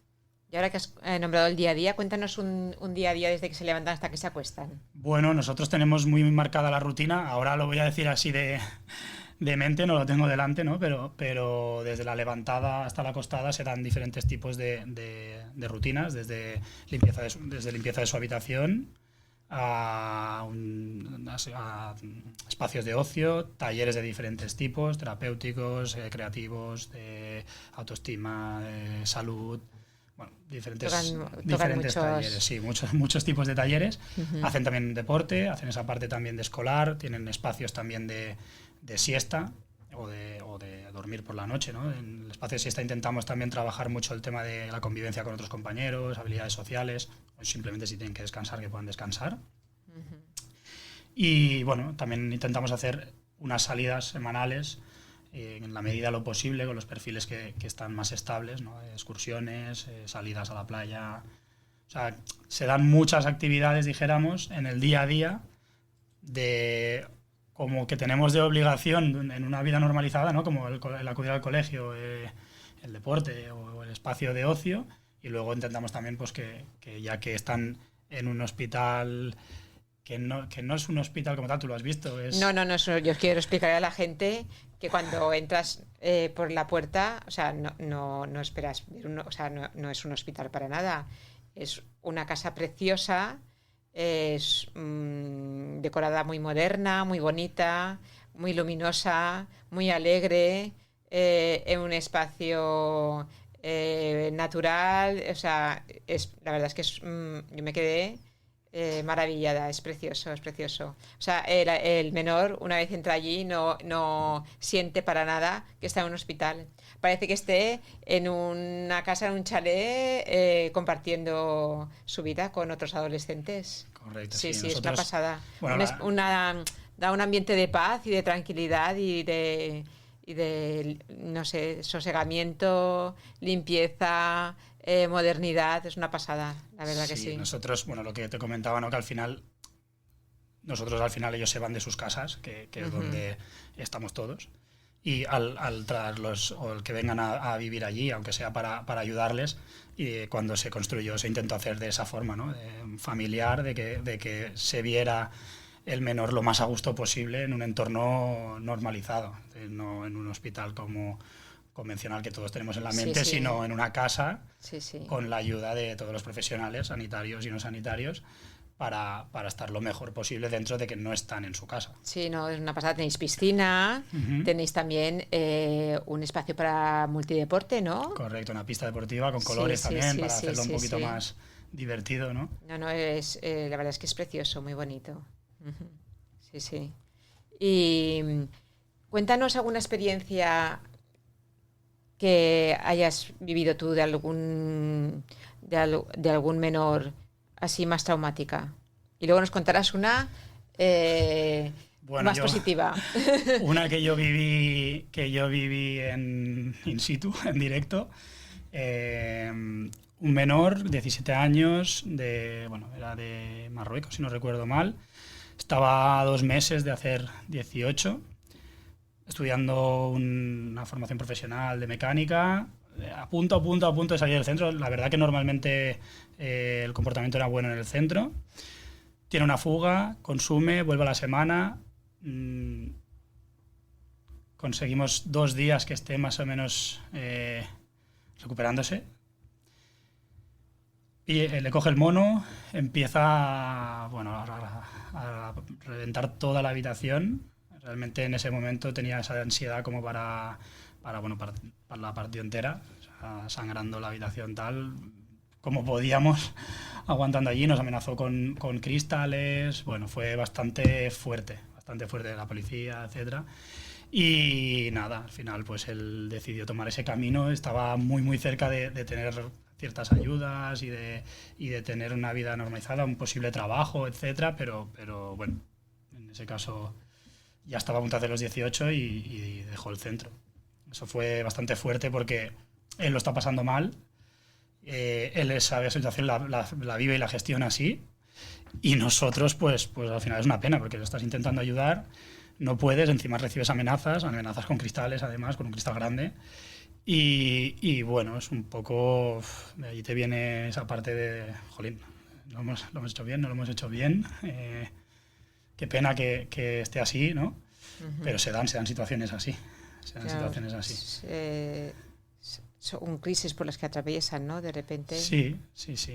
Y ahora que has nombrado el día a día, cuéntanos un día a día desde que se levantan hasta que se acuestan. Bueno, nosotros tenemos muy marcada la rutina. Ahora lo voy a decir así de mente, no lo tengo delante, ¿no? Pero desde la levantada hasta la acostada se dan diferentes tipos de rutinas, desde limpieza de su habitación a espacios de ocio, talleres de diferentes tipos, terapéuticos, creativos, de autoestima, de salud. Bueno, diferentes talleres, sí, muchos tipos de talleres. Uh-huh. Hacen también deporte, hacen esa parte también de escolar, tienen espacios también de siesta o de dormir por la noche, ¿no? En el espacio de siesta intentamos también trabajar mucho el tema de la convivencia con otros compañeros, habilidades sociales, o simplemente si tienen que descansar, que puedan descansar. Uh-huh. Y bueno, también intentamos hacer unas salidas semanales en la medida de lo posible, con los perfiles que están más estables, ¿no? Excursiones, salidas a la playa. O sea, se dan muchas actividades, dijéramos, en el día a día, como que tenemos de obligación en una vida normalizada, ¿no? Como el acudir al colegio, el deporte o el espacio de ocio, y luego intentamos también pues que ya que están en un hospital que no es un hospital como tal, tú lo has visto. No, yo quiero explicarle a la gente que cuando entras por la puerta, o sea, no esperas ver o sea, no es un hospital para nada. Es una casa preciosa, es decorada muy moderna, muy bonita, muy luminosa, muy alegre, en un espacio natural. O sea, la verdad es que yo me quedé maravillada, es precioso. O sea, el menor, una vez entra allí, no siente para nada que está en un hospital. Parece que esté en una casa, en un chalet, compartiendo su vida con otros adolescentes. Correcto. Sí, es una pasada. Bueno, da un ambiente de paz y de tranquilidad y de no sé, sosegamiento, limpieza, modernidad. Es una pasada, la verdad que sí. Nosotros, bueno, lo que te comentaba, ¿no? Que al final ellos se van de sus casas, que es uh-huh. donde estamos todos, y al traerlos o el que vengan a vivir allí, aunque sea para ayudarles, y cuando se construyó se intentó hacer de esa forma, ¿no? Familiar, de que se viera el menor lo más a gusto posible en un entorno normalizado, no en un hospital como convencional que todos tenemos en la mente, sino en una casa con la ayuda de todos los profesionales, sanitarios y no sanitarios, para estar lo mejor posible dentro de que no están en su casa. Sí, no, es una pasada. Tenéis piscina, uh-huh. Tenéis también un espacio para multideporte, ¿no? Correcto, una pista deportiva con colores también, para hacerlo un poquito más divertido, ¿no? No, la verdad es que es precioso, muy bonito. Uh-huh. Sí. Y cuéntanos alguna experiencia que hayas vivido tú de algún menor así más traumática. Y luego nos contarás una más positiva. Una que yo viví in situ, en directo. Un menor, 17 años, era de Marruecos, si no recuerdo mal. Estaba a 2 meses de hacer 18, estudiando una formación profesional de mecánica, a punto de salir del centro. La verdad que normalmente el comportamiento era bueno en el centro. Tiene una fuga, consume, vuelve a la semana. Conseguimos 2 días que esté más o menos recuperándose. Y le coge el mono, empieza a reventar toda la habitación. Realmente en ese momento tenía esa ansiedad como para la partida entera, o sea, sangrando la habitación tal como podíamos, aguantando allí. Nos amenazó con cristales. Bueno, fue bastante fuerte la policía, etcétera. Y nada, al final pues él decidió tomar ese camino. Estaba muy cerca de tener ciertas ayudas y de tener una vida normalizada, un posible trabajo, etcétera, pero bueno, en ese caso ya estaba a punto de hacer los 18 y dejó el centro. Eso fue bastante fuerte porque él lo está pasando mal, él esa situación la vive y la gestiona así, y nosotros pues al final es una pena porque lo estás intentando ayudar, no puedes, encima recibes amenazas con cristales, además, con un cristal grande. Y bueno, es un poco... De ahí te viene esa parte de... Jolín, lo hemos hecho bien, no lo hemos hecho bien. Qué pena que esté así, ¿no? Uh-huh. Pero se dan situaciones así. Situaciones así. Son crisis por las que atraviesan, ¿no? De repente... Sí.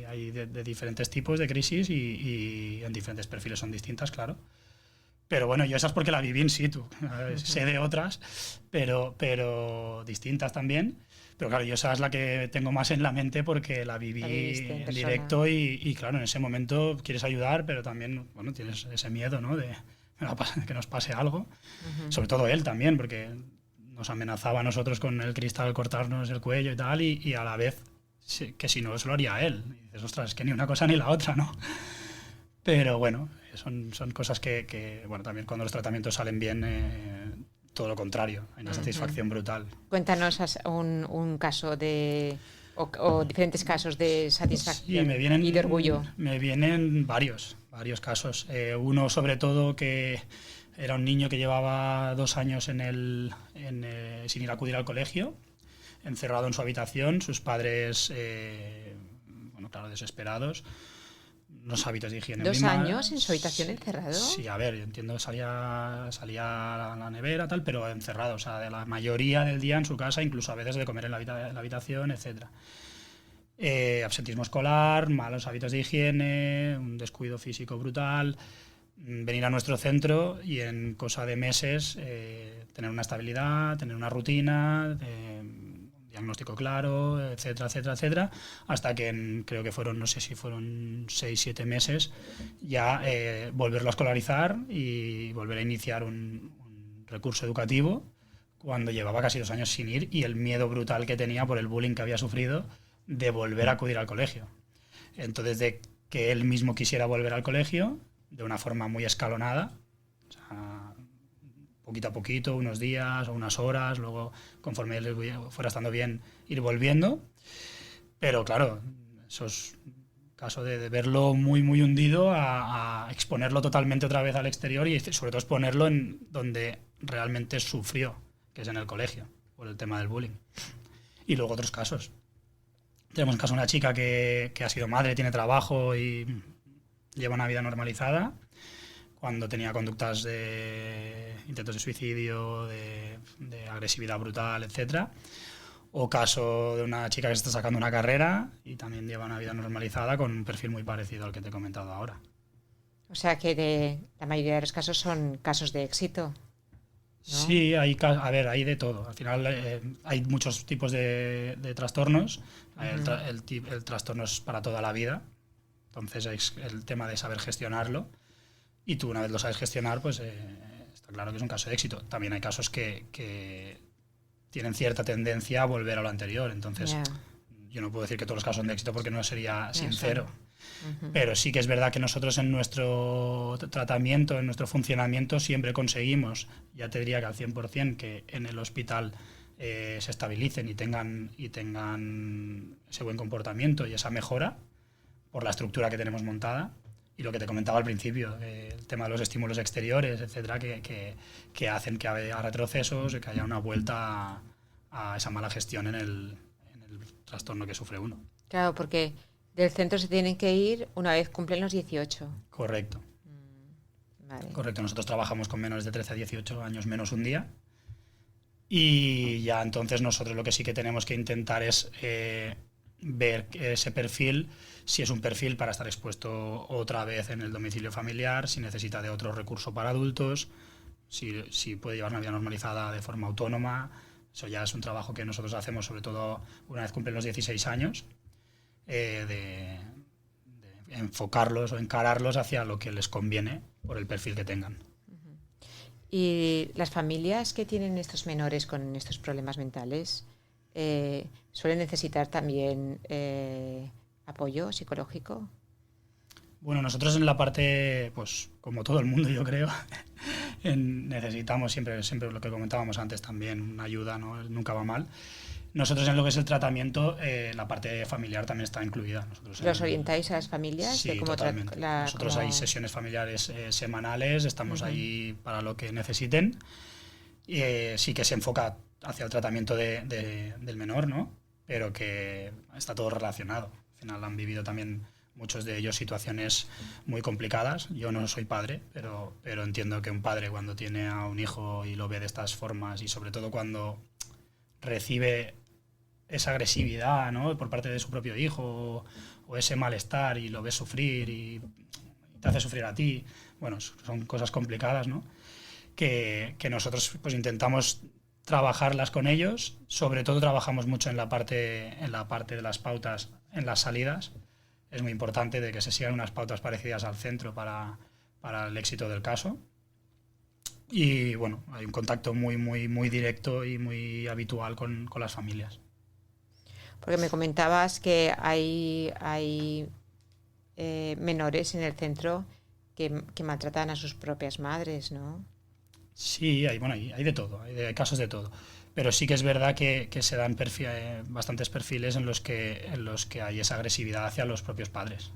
Hay de diferentes tipos de crisis y en diferentes perfiles son distintas, claro. Pero bueno, yo esa es porque la viví in situ. Sé de otras, pero distintas también. Pero claro, yo esa es la que tengo más en la mente porque la viví en directo y claro, en ese momento quieres ayudar, pero también, bueno, tienes ese miedo, ¿no? De que nos pase algo. Uh-huh. Sobre todo él también, porque nos amenazaba a nosotros con el cristal cortarnos el cuello y tal, y a la vez que si no, se lo haría a él. Y dices, ostras, es que ni una cosa ni la otra, ¿no? Pero bueno, son cosas que, bueno, también cuando los tratamientos salen bien, todo lo contrario, hay una satisfacción brutal. Cuéntanos un caso o diferentes casos de satisfacción y de orgullo. Me vienen varios casos. Uno sobre todo que era un niño que llevaba 2 años sin ir a acudir al colegio, encerrado en su habitación, sus padres, bueno, claro, desesperados. Unos hábitos de higiene. 2 años en su habitación encerrado. Sí, a ver, yo entiendo que salía a la nevera, tal, pero encerrado, o sea, de la mayoría del día en su casa, incluso a veces de comer en la habitación, etcétera. Absentismo escolar, malos hábitos de higiene, un descuido físico brutal, venir a nuestro centro y en cosa de meses tener una estabilidad, tener una rutina, diagnóstico claro, etcétera, hasta que creo que no sé si fueron 6-7 meses, ya volverlo a escolarizar y volver a iniciar un recurso educativo cuando llevaba casi 2 años sin ir y el miedo brutal que tenía por el bullying que había sufrido de volver a acudir al colegio. Entonces, de que él mismo quisiera volver al colegio de una forma muy escalonada, o sea, poquito a poquito, unos días o unas horas, luego conforme él fuera estando bien, ir volviendo. Pero claro, eso es caso de verlo muy, muy hundido a exponerlo totalmente otra vez al exterior y sobre todo exponerlo en donde realmente sufrió, que es en el colegio, por el tema del bullying. Y luego otros casos. Tenemos un caso de una chica que ha sido madre, tiene trabajo y lleva una vida normalizada, cuando tenía conductas de intentos de suicidio, de agresividad brutal, etcétera. O caso de una chica que se está sacando una carrera y también lleva una vida normalizada con un perfil muy parecido al que te he comentado ahora. O sea que la mayoría de los casos son casos de éxito, ¿no? Sí, hay de todo. Al final hay muchos tipos de trastornos. Uh-huh. El trastorno es para toda la vida. Entonces es el tema de saber gestionarlo. Y tú, una vez lo sabes gestionar, pues está claro que es un caso de éxito. También hay casos que tienen cierta tendencia a volver a lo anterior. Entonces, yo no puedo decir que todos los casos son de éxito porque no sería sincero. Uh-huh. Pero sí que es verdad que nosotros en nuestro tratamiento, en nuestro funcionamiento, siempre conseguimos, ya te diría que al 100%, que en el hospital se estabilicen y tengan ese buen comportamiento y esa mejora por la estructura que tenemos montada. Y lo que te comentaba al principio, el tema de los estímulos exteriores, etcétera, que hacen que haya retrocesos y que haya una vuelta a esa mala gestión en el trastorno que sufre uno. Claro, porque del centro se tienen que ir una vez cumplen los 18. Correcto. Vale. Correcto, nosotros trabajamos con menores de 13 a 18 años menos un día. Y ya entonces nosotros lo que sí que tenemos que intentar es ver ese perfil, si es un perfil para estar expuesto otra vez en el domicilio familiar, si necesita de otro recurso para adultos, si puede llevar una vida normalizada de forma autónoma. Eso ya es un trabajo que nosotros hacemos sobre todo una vez cumplen los 16 años, de enfocarlos o encararlos hacia lo que les conviene por el perfil que tengan. ¿Y las familias que tienen estos menores con estos problemas mentales, suelen necesitar también apoyo psicológico. Bueno, nosotros en la parte, pues como todo el mundo yo creo, necesitamos siempre lo que comentábamos antes también, una ayuda, ¿no? Nunca va mal. Nosotros en lo que es el tratamiento, la parte familiar también está incluida. ¿Los orientáis a las familias? Sí, totalmente. Nosotros hay sesiones familiares semanales, estamos ahí para lo que necesiten. Y sí que se enfoca hacia el tratamiento del menor, ¿no? Pero que está todo relacionado. Al final han vivido también muchos de ellos situaciones muy complicadas. Yo no soy padre, pero entiendo que un padre cuando tiene a un hijo y lo ve de estas formas, y sobre todo cuando recibe esa agresividad, ¿no? Por parte de su propio hijo, o ese malestar, y lo ves sufrir y te hace sufrir a ti, bueno, son cosas complicadas, ¿no? Que nosotros pues intentamos trabajarlas con ellos. Sobre todo trabajamos mucho en la parte de las pautas en las salidas. Es muy importante de que se sigan unas pautas parecidas al centro para el éxito del caso. Y bueno, hay un contacto muy directo y muy habitual con las familias. Porque me comentabas que hay menores en el centro que maltratan a sus propias madres, ¿no? Sí, hay de todo, hay casos de todo. Pero sí que es verdad que se dan bastantes perfiles en los que hay esa agresividad hacia los propios padres.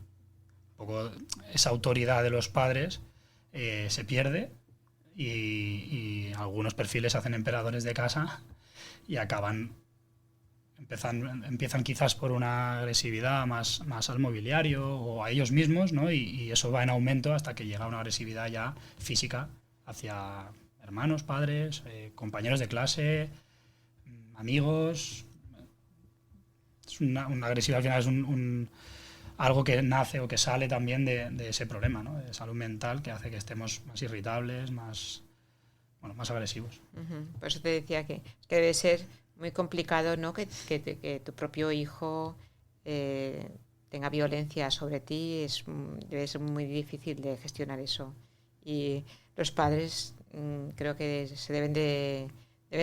Un poco esa autoridad de los padres se pierde, y algunos perfiles se hacen emperadores de casa y empiezan quizás por una agresividad más al mobiliario o a ellos mismos, ¿no? Y eso va en aumento hasta que llega a una agresividad ya física hacia hermanos, padres, compañeros de clase, amigos. Es una agresividad, al final es algo que nace o que sale también de ese problema, ¿no? De salud mental, que hace que estemos más irritables, más agresivos. Por eso te decía que debe ser muy complicado, ¿no? Que tu propio hijo tenga violencia sobre ti. Debe ser muy difícil de gestionar eso. Y los padres creo que debe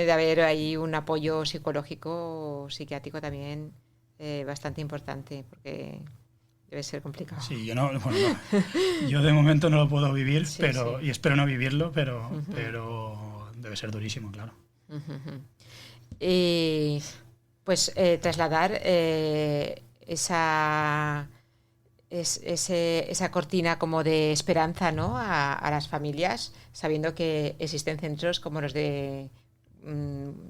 de haber ahí un apoyo psicológico o psiquiátrico también bastante importante, porque debe ser complicado. Sí, yo de momento no lo puedo vivir, sí. Y espero no vivirlo, pero debe ser durísimo, claro. Y pues trasladar esa cortina como de esperanza, ¿no? a las familias, sabiendo que existen centros como los de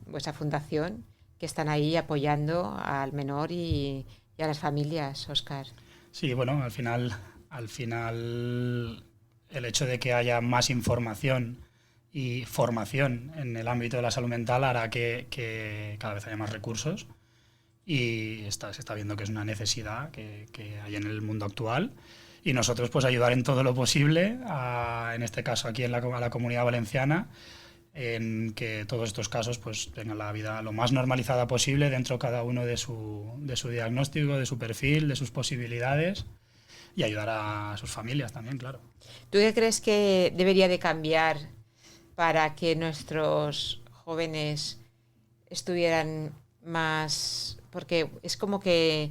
vuestra fundación, que están ahí apoyando al menor y a las familias, Óscar. Sí, bueno, al final el hecho de que haya más información y formación en el ámbito de la salud mental hará que cada vez haya más recursos, y se está viendo que es una necesidad que hay en el mundo actual, y nosotros pues ayudar en todo lo posible, en este caso aquí a la Comunidad Valenciana, en que todos estos casos pues tengan la vida lo más normalizada posible dentro cada uno de su diagnóstico, de su perfil, de sus posibilidades, y ayudar a sus familias también, claro. ¿Tú qué crees que debería de cambiar para que nuestros jóvenes estuvieran más? Porque es como que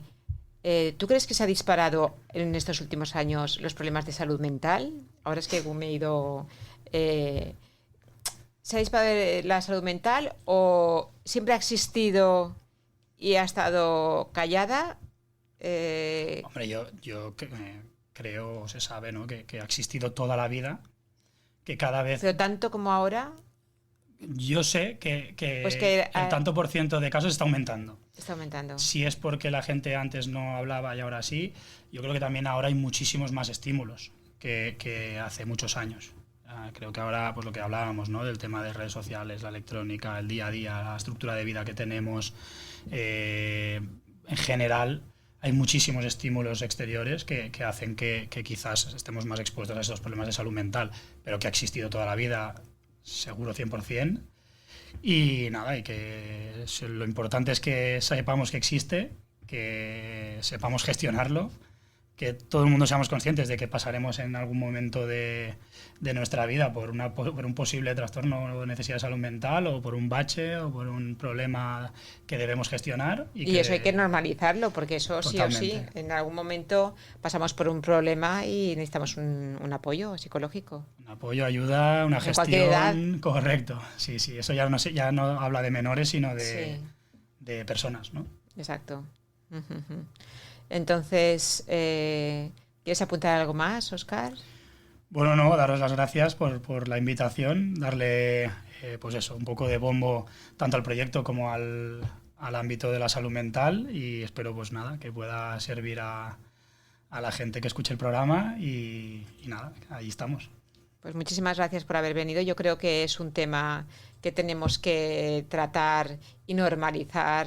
¿tú crees que se ha disparado en estos últimos años los problemas de salud mental? Ahora es que me he ido... ¿se ha disparado la salud mental o siempre ha existido y ha estado callada? Hombre, yo creo, se sabe, ¿no? que ha existido toda la vida, que cada vez... ¿Pero tanto como ahora? Yo sé que el tanto por ciento de casos está aumentando. Está aumentando. Si es porque la gente antes no hablaba y ahora sí, yo creo que también ahora hay muchísimos más estímulos que hace muchos años. Creo que ahora, pues lo que hablábamos, ¿no? Del tema de redes sociales, la electrónica, el día a día, la estructura de vida que tenemos, en general hay muchísimos estímulos exteriores que hacen que quizás estemos más expuestos a esos problemas de salud mental, pero que ha existido toda la vida, seguro 100%. Y nada, y que lo importante es que sepamos que existe, que sepamos gestionarlo, que todo el mundo seamos conscientes de que pasaremos en algún momento de nuestra vida por un posible trastorno o necesidad de salud mental, o por un bache, o por un problema que debemos gestionar. Y eso hay que normalizarlo, porque eso Totalmente. sí o sí, en algún momento pasamos por un problema y necesitamos un apoyo psicológico. Un apoyo, ayuda, una En cualquier edad. gestión. Correcto. Sí, sí. Eso ya no habla de menores, sino de personas, ¿no? Exacto. Entonces, ¿quieres apuntar algo más, Óscar? Bueno, no, daros las gracias por la invitación, darle pues eso, un poco de bombo tanto al proyecto como al ámbito de la salud mental, y espero pues nada, que pueda servir a la gente que escuche el programa y nada, ahí estamos. Pues muchísimas gracias por haber venido. Yo creo que es un tema que tenemos que tratar y normalizar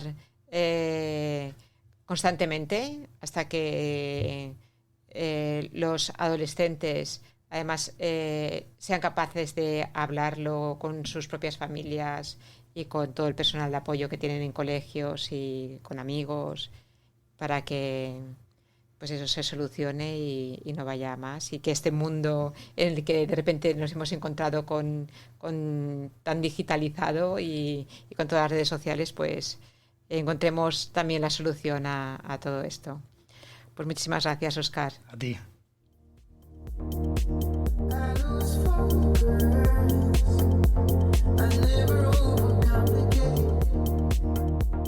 constantemente hasta que los adolescentes además sean capaces de hablarlo con sus propias familias y con todo el personal de apoyo que tienen en colegios y con amigos, para que pues eso se solucione y no vaya más, y que este mundo en el que de repente nos hemos encontrado con tan digitalizado y con todas las redes sociales, pues encontremos también la solución a todo esto. Pues muchísimas gracias, Óscar. A ti. I never overcomplicate.